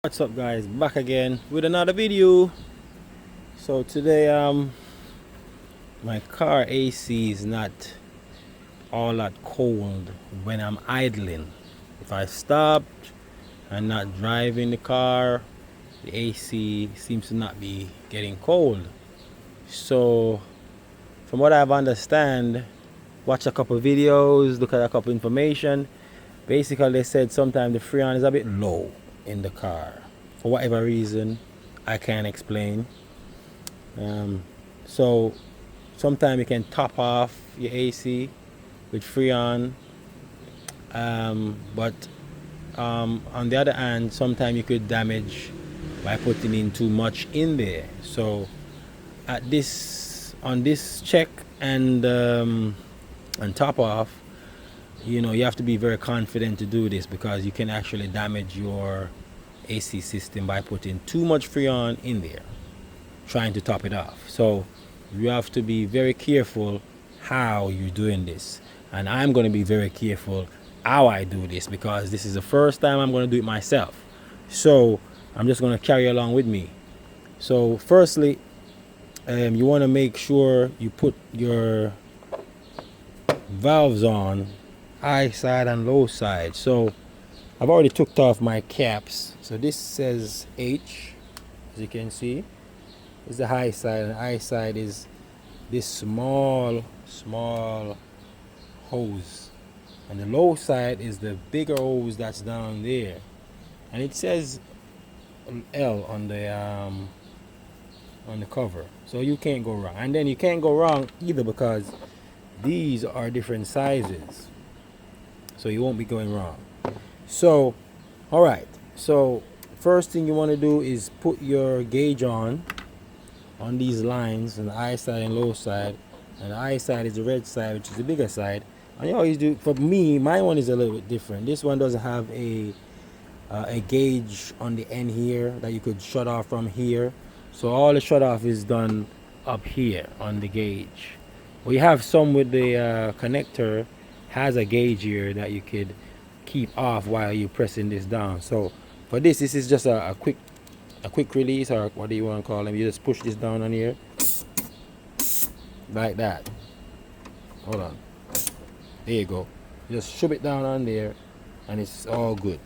What's up guys, back again with another video. So today my car AC is not all that cold when I'm idling. If I stopped and not driving the car, the AC seems to not be getting cold. So from what I've understand, watch a couple videos, look at a couple information. Basically they said sometimes the freon is a bit low in the car for whatever reason I can't explain. So sometimes you can top off your AC with freon, but on the other hand, sometimes you could damage by putting in too much in there. So at this on this check and top off, you have to be very confident to do this because you can actually damage your AC system by putting too much freon in there, trying to top it off. So you have to be very careful how you're doing this, and I'm going to be very careful how I do this because this is the first time I'm going to do it myself. So I'm just going to carry along with me. So firstly, you want to make sure you put your valves on high side and low side. So I've already took off my caps. So this says H, as you can see, is the high side, and the high side is this small hose, and the low side is the bigger hose that's down there, and it says L on the cover, so you can't go wrong. And then you can't go wrong either because these are different sizes, so you won't be going wrong. So all right, so first thing you want to do is put your gauge on these lines on the high side and low side, and the high side is the red side, which is the bigger side. And you always do, for me, my one is a little bit different. This one doesn't have a gauge on the end here that you could shut off from here, so all the shut off is done up here on the gauge. We have some with the connector has a gauge here that you could keep off while you're pressing this down. So for this is just a quick release, or what do you want to call them. You just push this down on here like that. Hold on, there you go. You just shove it down on there and it's all good.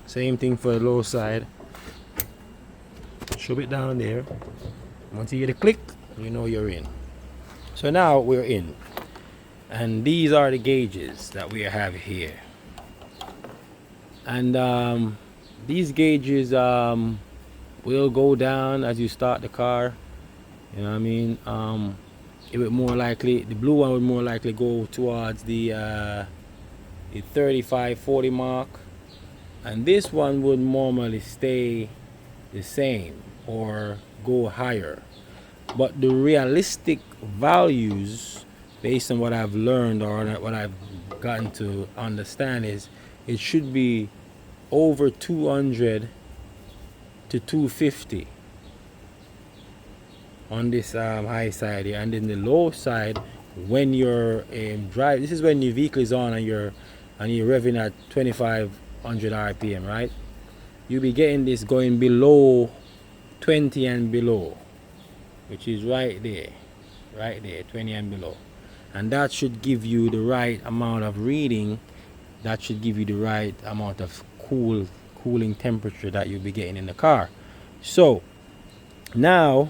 Same thing for the low side, shove it down there. Once you get a click, you know you're in. So now we're in, and these are the gauges that we have here. And these gauges will go down as you start the car. You know what I mean? It would more likely, the blue one would more likely go towards the 35-40 mark, and this one would normally stay the same or go higher. But the realistic values, based on what I've learned or what I've gotten to understand, is it should be over 200 to 250 on this high side here. And then the low side, when you're driving, this is when your vehicle is on and you're revving at 2500 rpm, right? You'll be getting this going below 20 and below, which is right there, 20 and below. And that should give you the right amount of reading. That should give you the right amount of cooling temperature that you'll be getting in the car. So now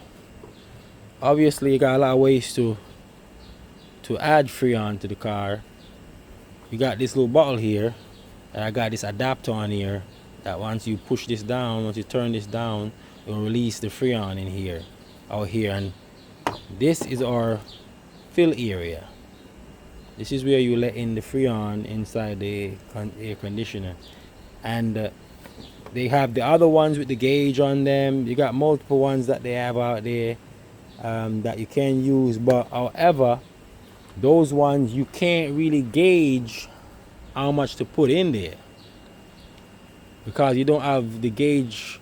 obviously you got a lot of ways to add freon to the car. You got this little bottle here, and I got this adapter on here that once you push this down, once you turn this down, it will release the freon in here, out here. And this is our fill area. This is where you let in the freon inside the air conditioner. And they have the other ones with the gauge on them. You got multiple ones that they have out there that you can use, but however, those ones you can't really gauge how much to put in there because you don't have the gauge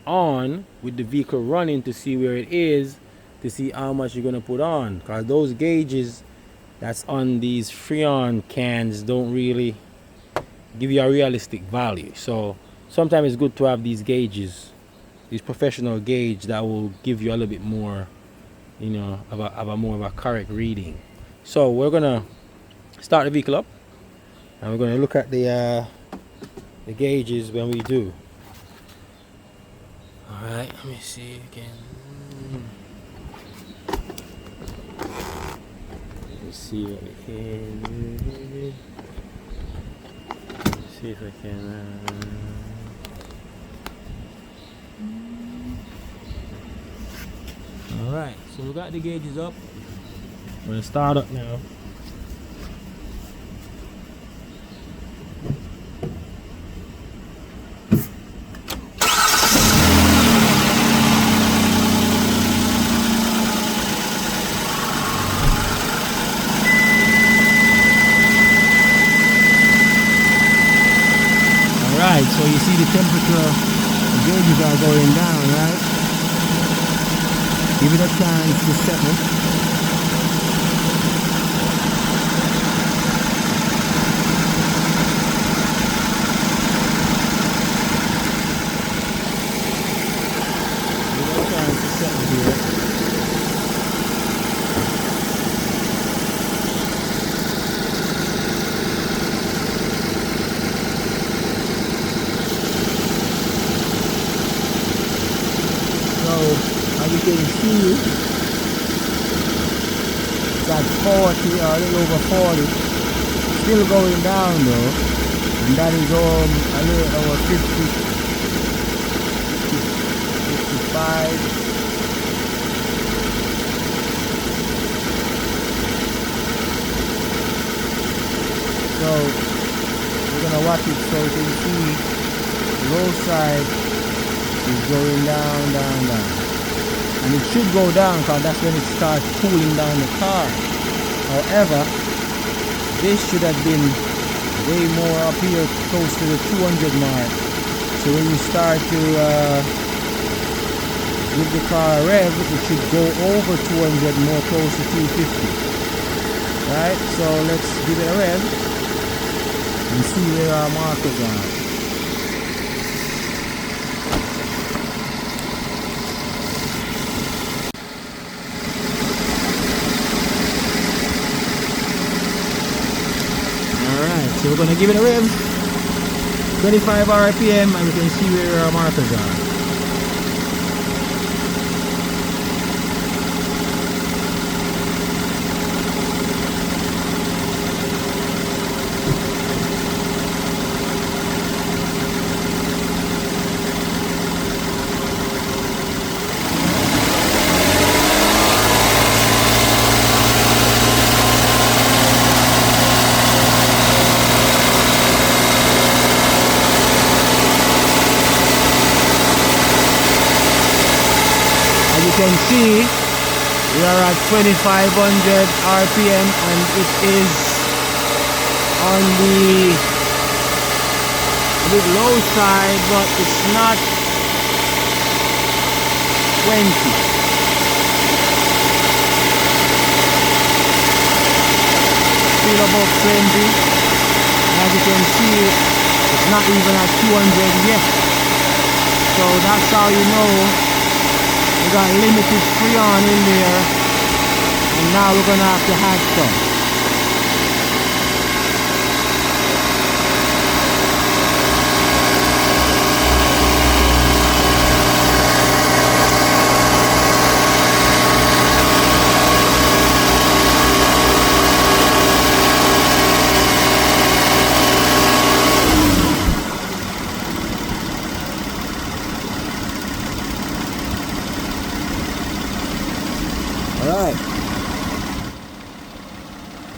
on with the vehicle running to see where it is, to see how much you're going to put on, because those gauges that's on these freon cans don't really give you a realistic value. So sometimes it's good to have these gauges, these professional gauge that will give you a little bit more, you know, of a more of a correct reading. So we're gonna start the vehicle up, and we're gonna look at the gauges when we do. All right, let me see again. Let's see what we can do. Let's see if I can. All right, so we got the gauges up. We're gonna start up now. Alright, so you see the temperature, the gauges are going down, right? Give it a chance to settle. Give it a chance to settle here. As you can see, it's at 40 or a little over 40. Still going down though, and that is a little over 50, 55. So we're gonna watch it so you can see the low side is going down, down, down. And it should go down because that's when it starts cooling down the car. However, this should have been way more up here close to the 200 mark. So when you start to give the car a rev, it should go over 200, more close to 250. Right, so let's give it a rev and see where our markers are. So we're going to give it a rev, 25 RPM, and we can see where our markers are. You can see we are at 2500 RPM, and it is on the low side, but it's not 20. Still above 20. As you can see, it's not even at 200 yet. So that's how you know we got limited freon in there, and now we're gonna have to add some. Alright,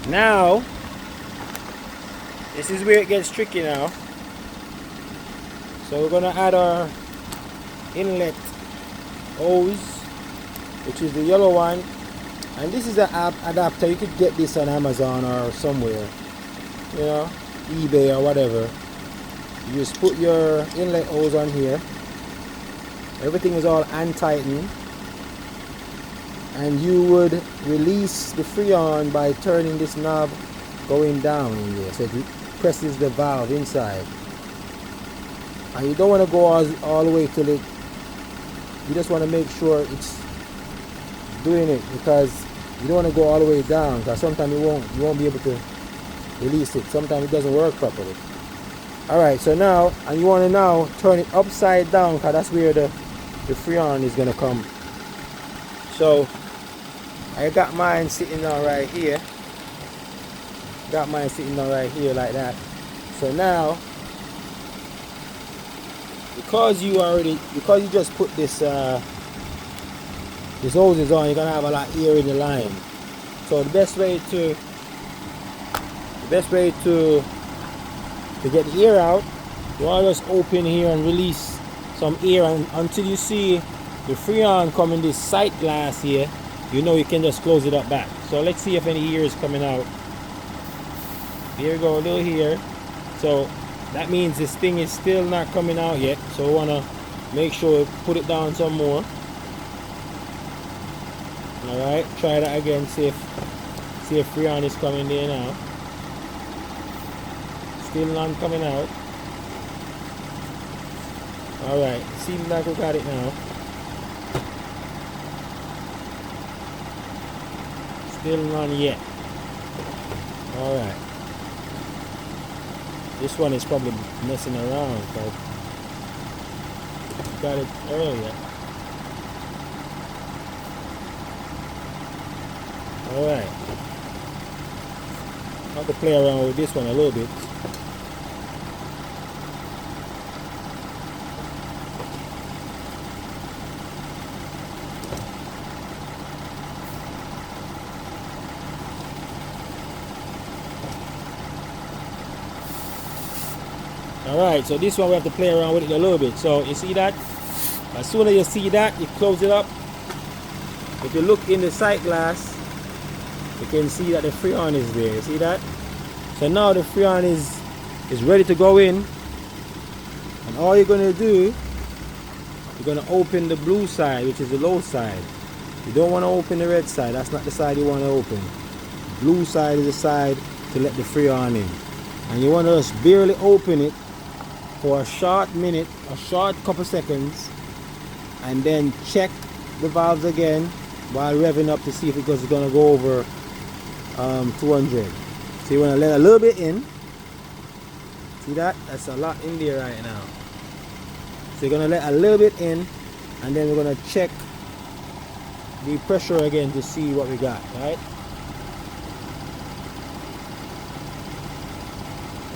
now this is where it gets tricky now. So we're going to add our inlet hose, which is the yellow one, and this is an adapter. You could get this on Amazon or somewhere, you know, eBay or whatever. You just put your inlet hose on here. Everything is all untightened, and you would release the freon by turning this knob going down in here, so it presses the valve inside. and you don't want to go all the way till it. You just want to make sure it's doing it, because you don't want to go all the way down, because sometimes you won't be able to release it. Sometimes it doesn't work properly. Alright, so now, and you want to now turn it upside down, because that's where the freon is going to come. So I got mine sitting down right here. Got mine sitting down right here like that. So now, because you just put this hoses on, you're gonna have a lot of air in the line. So the best way to get the air out, you want to just open here and release some air, and until you see the freon come in this sight glass here, you know you can just close it up back. So let's see if any air is coming out. Here we go, a little here. So that means this thing is still not coming out yet. So we want to make sure we put it down some more. Alright, try that again, see if freon is coming there now. Still not coming out. Alright, seems like we got it now. Still none yet. Alright. This one is probably messing around, but got it earlier. Alright. I have to play around with this one a little bit. Alright, so this one we have to play around with it a little bit. So you see that? As soon as you see that, you close it up. If you look in the sight glass, you can see that the freon is there. You see that? So now the freon is ready to go in. And all you're going to do, you're going to open the blue side, which is the low side. You don't want to open the red side. That's not the side you want to open. Blue side is the side to let the freon in. And you want to just barely open it for a short minute, a short couple seconds, and then check the valves again while revving up to see if it's going to go over 200. So you want to let a little bit in. See that? That's a lot in there right now. So you're going to let a little bit in, and then we're going to check the pressure again to see what we got, right?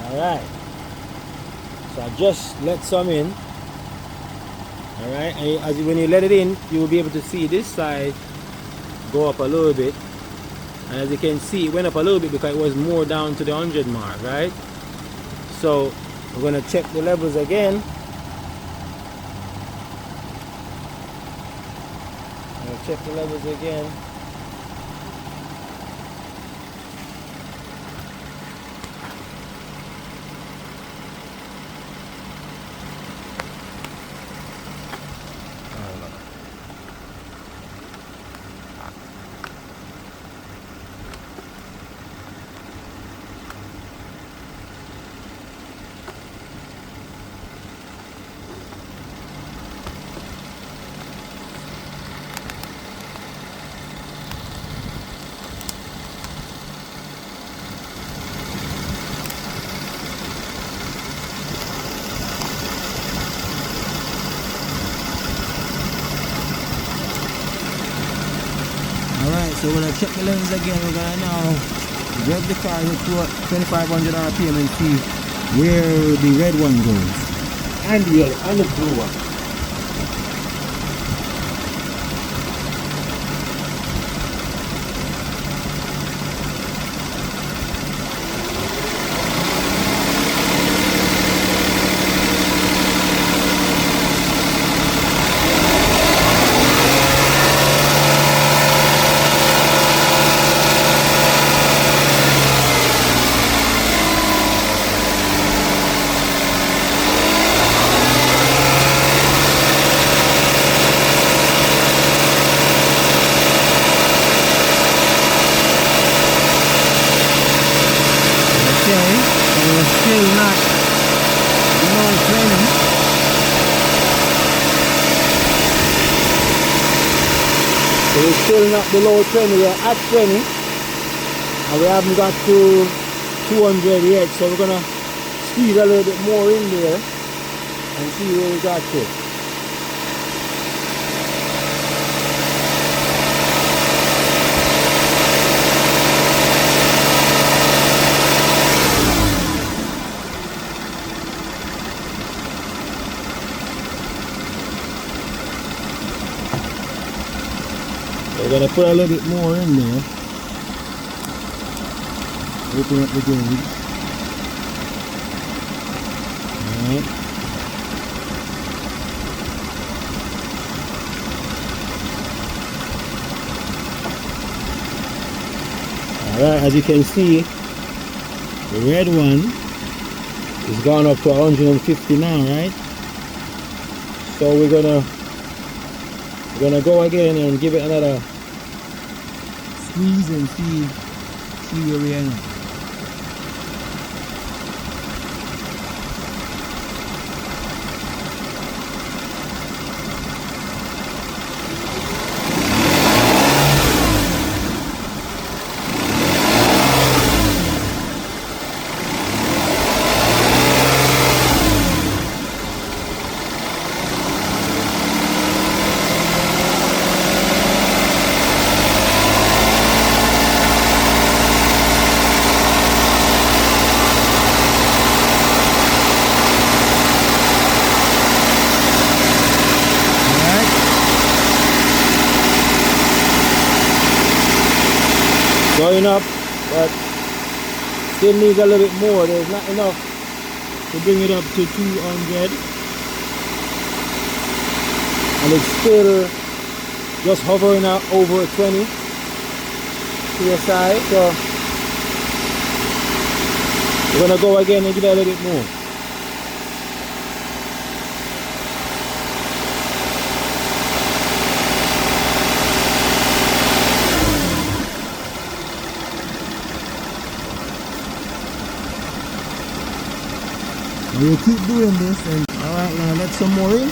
Alright. So I just let some in. Alright, and when you let it in, you will be able to see this side go up a little bit. And as you can see, it went up a little bit because it was more down to the 100 mark, right? So we're going to check the levels again. Check the levels again. Alright, so we're going to check the levels again. We're going to now rev the car to 2500 RPM and see where the red one goes. And the yellow, and the blue one. we're still not below 20, we're at 20. And we haven't got to 200 yet, so we're gonna squeeze a little bit more in there and see where we got to. We're gonna put a little bit more in there. Open up the gauge. Alright. Alright, as you can see, the red one is gone up to 150 now, right? So we're gonna go again and give it another squeeze and see where we are now. Going up, but still needs a little bit more. There's not enough to bring it up to 200, and it's still just hovering out over 20 psi. So we're gonna go again and give it a little bit more. We'll keep doing this, and alright, now let some more in.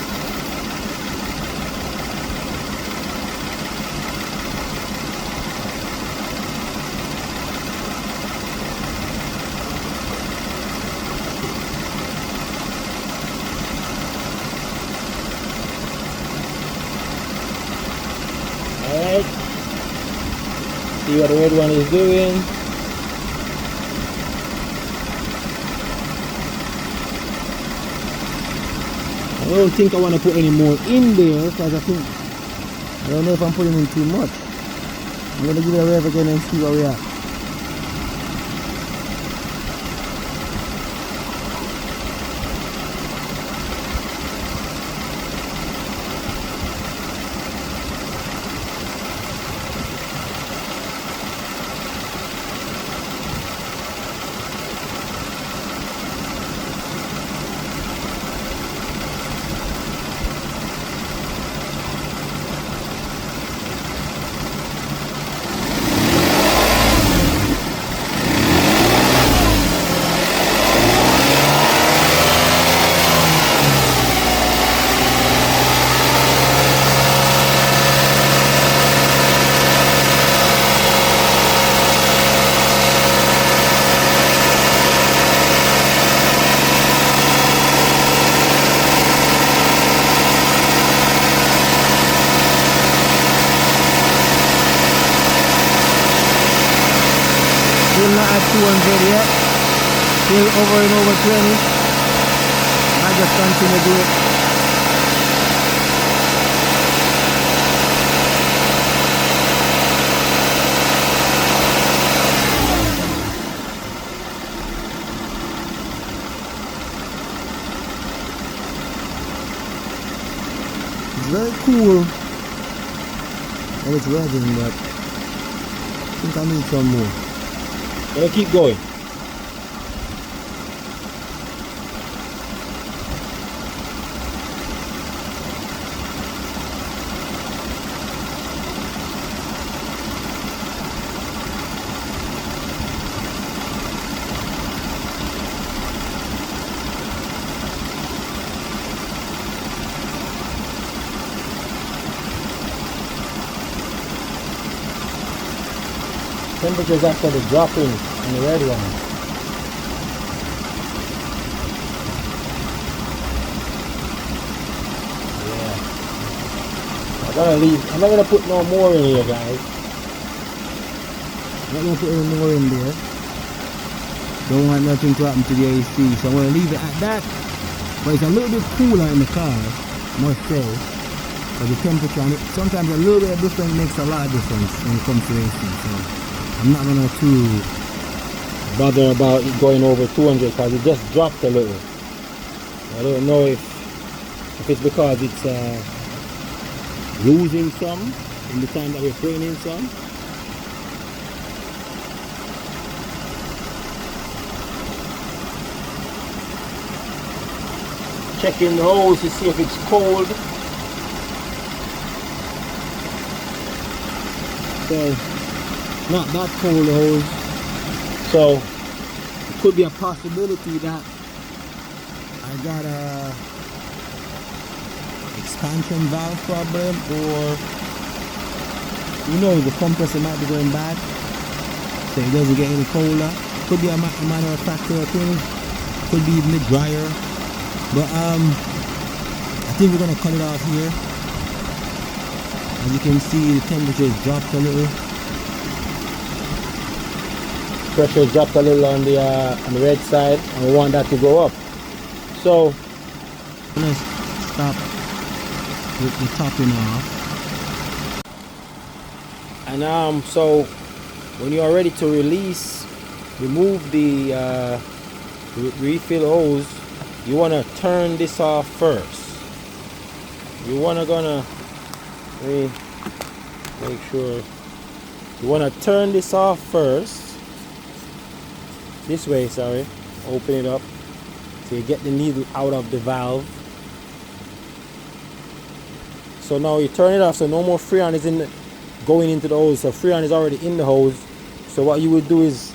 Alright, see what the red one is doing. I don't think I want to put any more in there because I don't know if I'm putting in too much. I'm going to give it a rev again and see where we are. Still not at 200 yet. Still over and over 20. I just continue to do it. It's very cool and it's revving, but I think I need some more. Gonna keep going. Temperature is actually dropping on the red one. Yeah. I'm not gonna put no more in here, guys. I'm not gonna put any more in there. Don't want nothing to happen to the AC, so I'm gonna leave it at that. But it's a little bit cooler in the car, must say. But the temperature on it, sometimes a little bit of difference makes a lot of difference when it comes to AC. So I'm not gonna too bother about it going over 200 because it just dropped a little. I don't know if it's because it's losing some in the time that we're putting in some. Checking the hose to see if it's cold. So not that cold hose. So it could be a possibility that I got a expansion valve problem, or who knows, the compressor might be going bad, so it doesn't get any colder. Could be a matter of factor thing. Could be even the dryer. But I think we're gonna cut it off here. As you can see, the temperature has dropped a little. Pressure dropped a little on the red side, and we want that to go up. So I'm gonna stop with the topping off. And so when you are ready to remove the refill hose, you want to turn this off first. You want to let me make sure. You want to turn this off first. This way, sorry. Open it up so you get the needle out of the valve. So now you turn it off, so no more freon is going into the hose. So freon is already in the hose. So what you would do is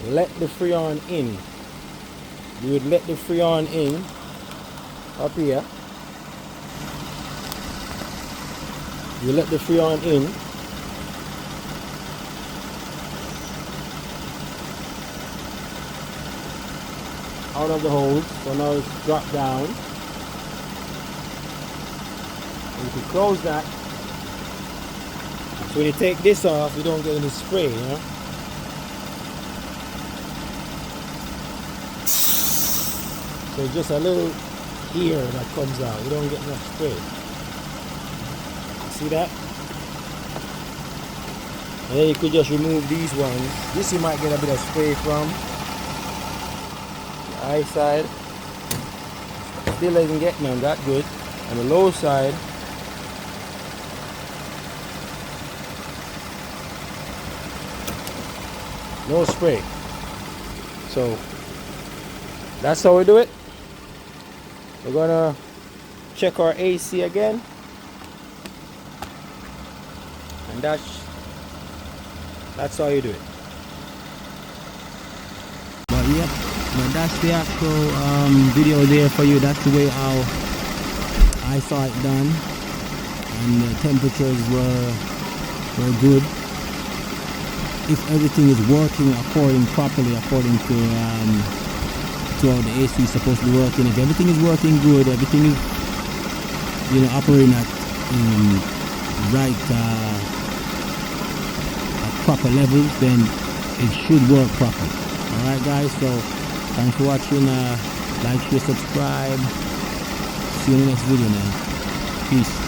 let the freon in. You would let the freon in up here. You let the freon in. Out of the hose. So now it's dropped down. And you can close that. So when you take this off, you don't get any spray, you know. So it's just a little air that comes out. You don't get enough spray. See that? And then you could just remove these ones. This you might get a bit of spray from. The high side. Still doesn't get none that good. On the low side. No spray. So that's how we do it. We're gonna check our AC again, and that's how you do it. But yep, but that's the actual video there for you. That's the way how I saw it done, and the temperatures were good. If everything is working properly according to how the AC is supposed to be working, if everything is working good, everything is operating at proper levels, then it should work properly. Alright guys, so thanks for watching. Like, share, subscribe. See you in the next video, man. Peace.